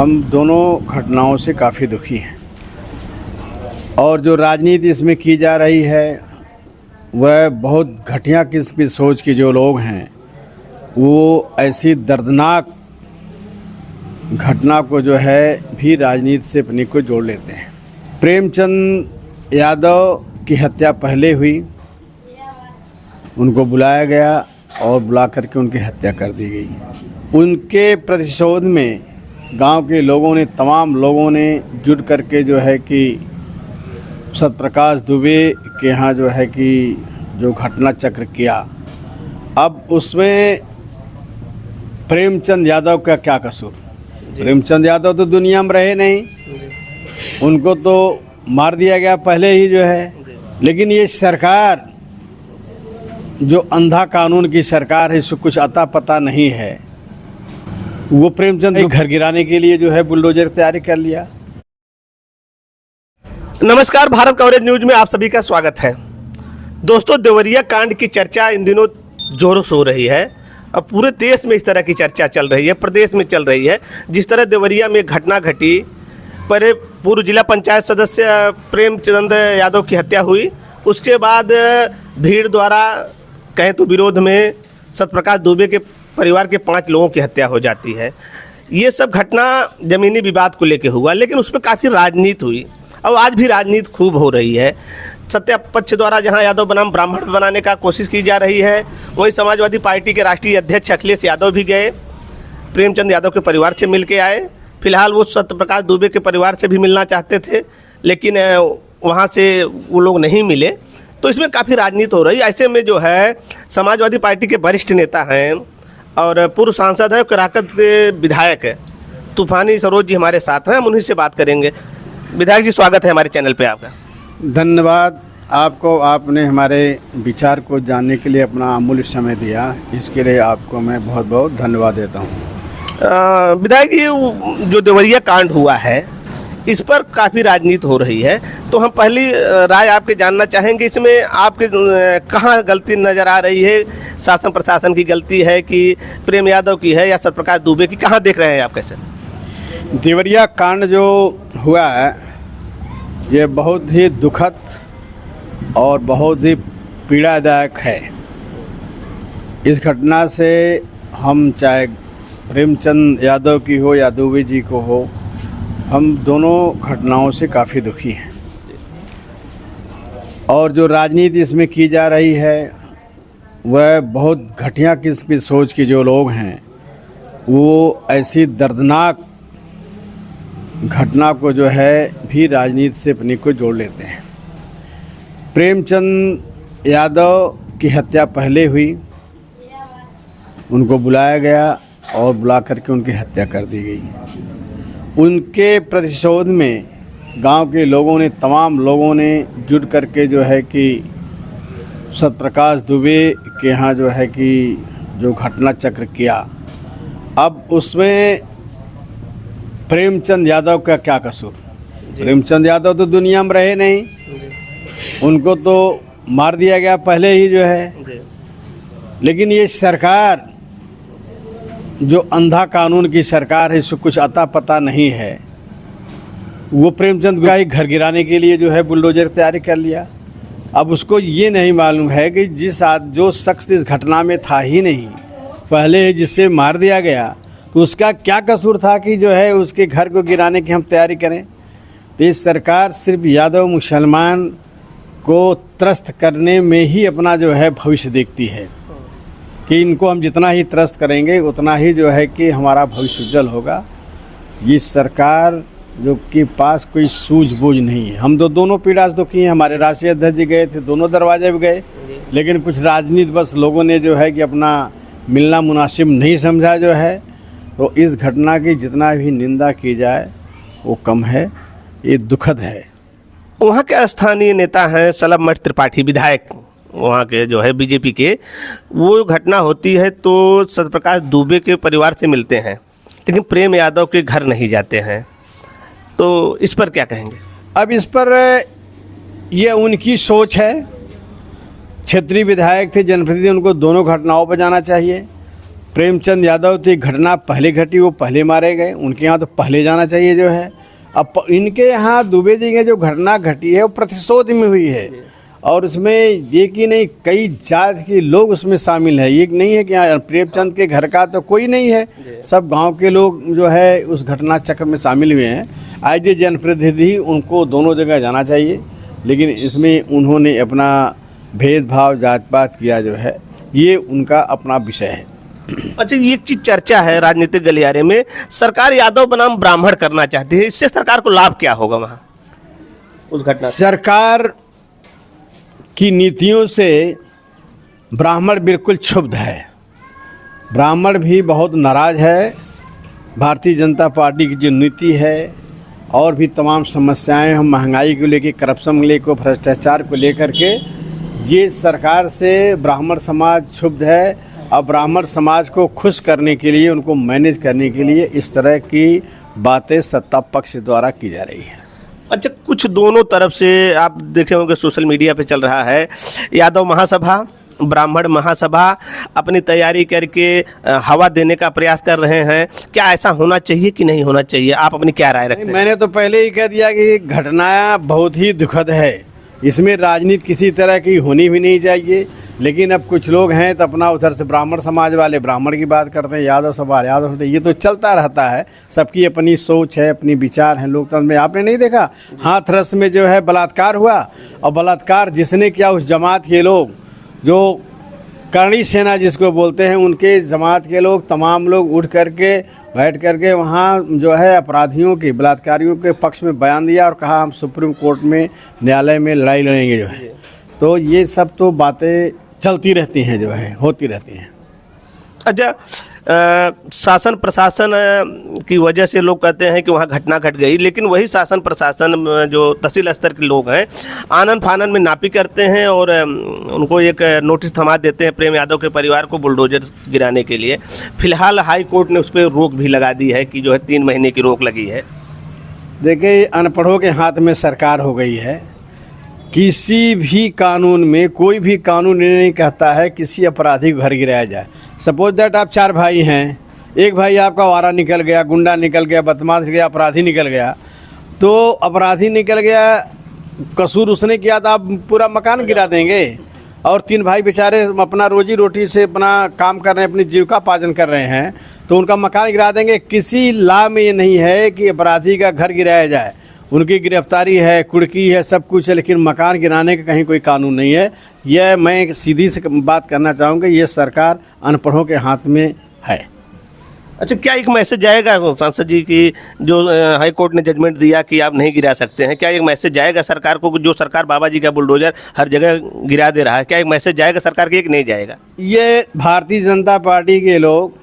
हम दोनों घटनाओं से काफ़ी दुखी हैं और जो राजनीति इसमें की जा रही है वह बहुत घटिया किस्म की सोच के जो लोग हैं वो ऐसी दर्दनाक घटना को जो है भी राजनीति से अपने को जोड़ लेते हैं। प्रेमचंद यादव की हत्या पहले हुई, उनको बुलाया गया और बुला करके उनकी हत्या कर दी गई। उनके प्रतिशोध में गांव के लोगों ने, तमाम लोगों ने जुट करके जो है कि सत्यप्रकाश दुबे के यहाँ जो है कि जो घटना चक्र किया। अब उसमें प्रेमचंद यादव का क्या कसूर? प्रेमचंद यादव तो दुनिया में रहे नहीं, उनको तो मार दिया गया पहले ही जो है। लेकिन ये सरकार जो अंधा कानून की सरकार है, इसको कुछ अता पता नहीं है। वो प्रेमचंद को घर गिराने के लिए जो है बुलडोजर तैयारी कर लिया। नमस्कार, भारत कवरेज न्यूज में आप सभी का स्वागत है। दोस्तों, देवरिया कांड की चर्चा इन दिनों जोरों से हो रही है। अब पूरे देश में इस तरह की चर्चा चल रही है, प्रदेश में चल रही है। जिस तरह देवरिया में घटना घटी, पहले पूर्व जिला पंचायत सदस्य प्रेमचंद यादव की हत्या हुई, उसके बाद भीड़ द्वारा कहें तो विरोध में सत्यप्रकाश दुबे के परिवार के 5 लोगों की हत्या हो जाती है। ये सब घटना ज़मीनी विवाद को लेकर हुआ, लेकिन उसमें काफ़ी राजनीति हुई। अब आज भी राजनीति खूब हो रही है। सत्ता पक्ष द्वारा जहां यादव बनाम ब्राह्मण बनाने का कोशिश की जा रही है, वहीं समाजवादी पार्टी के राष्ट्रीय अध्यक्ष अखिलेश यादव भी गए, प्रेमचंद यादव के परिवार से मिल के आए। फिलहाल वो सत्यप्रकाश दुबे के परिवार से भी मिलना चाहते थे, लेकिन वहाँ से वो लोग नहीं मिले। तो इसमें काफ़ी राजनीति हो रही है। ऐसे में जो है समाजवादी पार्टी के वरिष्ठ नेता हैं और पूर्व सांसद हैं, कराकत के विधायक है तूफानी सरोज जी हमारे साथ हैं, हम उन्हीं से बात करेंगे। विधायक जी, स्वागत है हमारे चैनल पे आपका। धन्यवाद आपको, आपने हमारे विचार को जानने के लिए अपना अमूल्य समय दिया, इसके लिए आपको मैं बहुत बहुत धन्यवाद देता हूँ। विधायक जी, जो देवरिया कांड हुआ है इस पर काफ़ी राजनीति हो रही है, तो हम पहली राय आपके जानना चाहेंगे, इसमें आपके कहाँ गलती नज़र आ रही है? शासन प्रशासन की गलती है कि प्रेम यादव की है या सत्यप्रकाश दुबे की? कहाँ देख रहे हैं आप? कैसे देवरिया कांड जो हुआ है ये बहुत ही दुखद और बहुत ही पीड़ादायक है। इस घटना से हम, चाहे प्रेमचंद यादव की हो या दुबे जी को हो, हम दोनों घटनाओं से काफ़ी दुखी हैं और जो राजनीति इसमें की जा रही है वह बहुत घटिया किस्म की सोच के जो लोग हैं वो ऐसी दर्दनाक घटना को जो है भी राजनीति से अपने को जोड़ लेते हैं। प्रेमचंद यादव की हत्या पहले हुई, उनको बुलाया गया और बुला करके उनकी हत्या कर दी गई। उनके प्रतिशोध में गांव के लोगों ने, तमाम लोगों ने जुट करके जो है कि सत्यप्रकाश दुबे के यहाँ जो है कि जो घटना चक्र किया। अब उसमें प्रेमचंद यादव का क्या कसूर? प्रेमचंद यादव तो दुनिया में रहे नहीं, उनको तो मार दिया गया पहले ही जो है। लेकिन ये सरकार जो अंधा कानून की सरकार है, इसको कुछ अता पता नहीं है। वो प्रेमचंद का ही घर गिराने के लिए जो है बुलडोजर तैयारी कर लिया। अब उसको ये नहीं मालूम है कि जो शख्स इस घटना में था ही नहीं, पहले जिससे मार दिया गया, तो उसका क्या कसूर था कि जो है उसके घर को गिराने की हम तैयारी करें। तो इस सरकार सिर्फ यादव मुसलमान को त्रस्त करने में ही अपना जो है भविष्य देखती है कि इनको हम जितना ही त्रस्त करेंगे उतना ही जो है कि हमारा भविष्य उज्जवल होगा। ये सरकार जो के पास कोई सूझबूझ नहीं है। हम दोनों पीड़ा से दुखी हैं। हमारे राष्ट्रीय अध्यक्ष जी गए थे, दोनों दरवाजे भी गए, लेकिन कुछ राजनीति बस लोगों ने जो है कि अपना मिलना मुनासिब नहीं समझा जो है। तो इस घटना की जितना भी निंदा की जाए वो कम है, ये दुखद है। वहाँ के स्थानीय नेता हैं सलभ मठ त्रिपाठी विधायक, वहाँ के जो है बीजेपी के, वो घटना होती है तो सत्यप्रकाश दुबे के परिवार से मिलते हैं, लेकिन प्रेम यादव के घर नहीं जाते हैं। तो इस पर क्या कहेंगे? अब इस पर ये उनकी सोच है। क्षेत्रीय विधायक थे, जनप्रतिनिधि, उनको दोनों घटनाओं पर जाना चाहिए। प्रेमचंद यादव तो घटना पहले घटी, वो पहले मारे गए, उनके यहाँ तो पहले जाना चाहिए जो है। अब इनके यहाँ दुबे जी की जो घटना घटी है वो प्रतिशोध में हुई है, और उसमें ये कि नहीं कई जात के लोग उसमें शामिल है। ये नहीं है कि यहाँ प्रेमचंद के घर का तो कोई नहीं है, सब गांव के लोग जो है उस घटना चक्र में शामिल हुए हैं। आज ये जनप्रतिनिधि उनको दोनों जगह जाना चाहिए, लेकिन इसमें उन्होंने अपना भेदभाव जात पात किया जो है, ये उनका अपना विषय है। अच्छा, ये एक चीज चर्चा है राजनीतिक गलियारे में, सरकार यादव बनाम ब्राह्मण करना चाहती है, इससे सरकार को लाभ क्या होगा वहाँ उस घटना से? सरकार की नीतियों से ब्राह्मण बिल्कुल क्षुब्ध है, ब्राह्मण भी बहुत नाराज है। भारतीय जनता पार्टी की जो नीति है और भी तमाम समस्याएं, हम महंगाई को लेकर, करप्शन को लेकर, भ्रष्टाचार को लेकर के, ये सरकार से ब्राह्मण समाज क्षुब्ध है। अब ब्राह्मण समाज को खुश करने के लिए, उनको मैनेज करने के लिए इस तरह की बातें सत्ता पक्ष द्वारा की जा रही है। अच्छा, कुछ दोनों तरफ से आप देखे होंगे सोशल मीडिया पे चल रहा है, यादव महासभा, ब्राह्मण महासभा अपनी तैयारी करके हवा देने का प्रयास कर रहे हैं। क्या ऐसा होना चाहिए कि नहीं होना चाहिए? आप अपनी क्या राय रखते हैं? मैंने तो पहले ही कह दिया कि घटना बहुत ही दुखद है, इसमें राजनीति किसी तरह की होनी भी नहीं चाहिए। लेकिन अब कुछ लोग हैं तो अपना उधर से ब्राह्मण समाज वाले ब्राह्मण की बात करते हैं, यादव समाज यादव होते, ये तो चलता रहता है। सबकी अपनी सोच है, अपनी विचार है लोकतंत्र में। आपने नहीं देखा हाथरस में जो है बलात्कार हुआ, और बलात्कार जिसने किया उस जमात के लोग, जो करणी सेना जिसको बोलते हैं, उनके जमात के लोग, तमाम लोग उठ करके बैठ करके वहाँ जो है अपराधियों के, बलात्कारियों के पक्ष में बयान दिया और कहा हम सुप्रीम कोर्ट में, न्यायालय में लड़ाई लड़ेंगे जो है। तो ये सब तो बातें चलती रहती हैं, जो है होती रहती हैं। अच्छा, शासन प्रशासन की वजह से लोग कहते हैं कि वहाँ घटना घट गई, लेकिन वही शासन प्रशासन जो तहसील स्तर के लोग हैं आनन फानन में नापी करते हैं और उनको एक नोटिस थमा देते हैं प्रेम यादव के परिवार को बुलडोजर गिराने के लिए। फिलहाल हाई कोर्ट ने उस पर रोक भी लगा दी है कि जो है 3 महीने की रोक लगी है। देखिए, अनपढ़ों के हाथ में सरकार हो गई है। किसी भी कानून में कोई भी कानून ये नहीं कहता है किसी अपराधी को घर गिराया जाए। सपोज दैट आप 4 भाई हैं, एक भाई आपका वारा निकल गया, गुंडा निकल गया, बदमाश गया, अपराधी निकल गया, तो अपराधी निकल गया, कसूर उसने किया तो आप पूरा मकान गिरा देंगे? और 3 भाई बेचारे अपना रोजी रोटी से अपना काम कर रहे हैं, अपनी जीविकापार्जन कर रहे हैं, तो उनका मकान गिरा देंगे? किसी लॉ में ये नहीं है कि अपराधी का घर गिराया जाए। उनकी गिरफ्तारी है, कुड़की है, सब कुछ है, लेकिन मकान गिराने का कहीं कोई कानून नहीं है। यह मैं सीधी से बात करना चाहूँगा, ये सरकार अनपढ़ों के हाथ में है। अच्छा, क्या एक मैसेज जाएगा सांसद जी की जो हाई कोर्ट ने जजमेंट दिया कि आप नहीं गिरा सकते हैं, क्या एक मैसेज जाएगा सरकार को? जो सरकार बाबा जी का बुलडोजर हर जगह गिरा दे रहा है, क्या एक मैसेज जाएगा सरकार के, एक नहीं जाएगा? ये भारतीय जनता पार्टी के लोग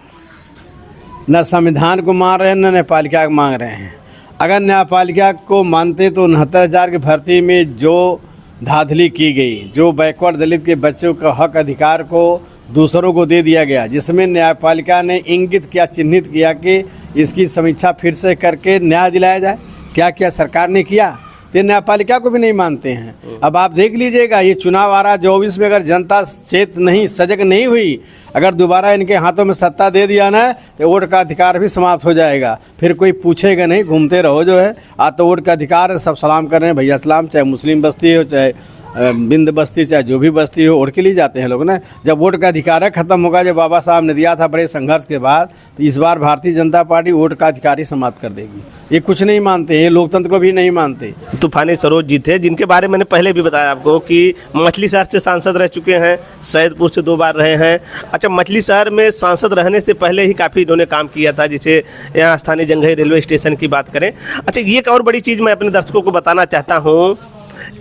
न संविधान को मान रहे हैं, न न्यायपालिका को मांग रहे हैं। अगर न्यायपालिका को मानते तो 69,000 की भर्ती में जो धांधली की गई, जो बैकवर्ड दलित के बच्चों का हक अधिकार को दूसरों को दे दिया गया, जिसमें न्यायपालिका ने इंगित किया, चिन्हित किया कि इसकी समीक्षा फिर से करके न्याय दिलाया जाए, क्या क्या सरकार ने किया? तो न्यायपालिका को भी नहीं मानते हैं। अब आप देख लीजिएगा, ये चुनाव आ रहा 24 में, अगर जनता चेत नहीं, सजग नहीं हुई, अगर दोबारा इनके हाथों में सत्ता दे दिया ना, तो वोट का अधिकार भी समाप्त हो जाएगा। फिर कोई पूछेगा नहीं, घूमते रहो जो है। आज तो वोट का अधिकार सब सलाम कर रहे हैं, भैया सलाम, चाहे मुस्लिम बस्ती हो, चाहे बिंद बस्ती, चाहे जो भी बस्ती हो, वोट के लिए जाते हैं लोग ना। जब वोट का अधिकार है ख़त्म होगा, जब बाबा साहब ने दिया था बड़े संघर्ष के बाद, तो इस बार भारतीय जनता पार्टी वोट का अधिकार ही समाप्त कर देगी। ये कुछ नहीं मानते, ये लोकतंत्र को भी नहीं मानते। तूफानी सरोज जी थे, जिनके बारे में मैंने पहले भी बताया आपको कि मछली शहर से सांसद रह चुके हैं, सैदपुर से 2 बार रहे हैं। अच्छा, मछली शहर में सांसद रहने से पहले ही काफ़ी इन्होंने काम किया था, जिसे यहाँ स्थानीय जंघई रेलवे स्टेशन की बात करें। अच्छा, ये एक और बड़ी चीज़ मैं अपने दर्शकों को बताना चाहता हूँ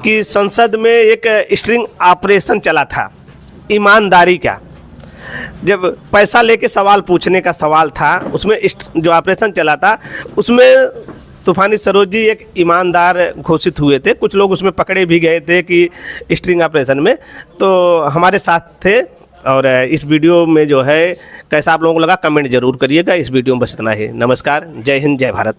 कि संसद में एक स्ट्रिंग ऑपरेशन चला था ईमानदारी का। जब पैसा लेके सवाल पूछने का सवाल था, उसमें जो ऑपरेशन चला था, उसमें तूफानी सरोज जी एक ईमानदार घोषित हुए थे। कुछ लोग उसमें पकड़े भी गए थे कि स्ट्रिंग ऑपरेशन में, तो हमारे साथ थे। और इस वीडियो में जो है कैसा आप लोगों को लगा कमेंट जरूर करिएगा। इस वीडियो में बस इतना ही। नमस्कार, जय हिंद, जय भारत।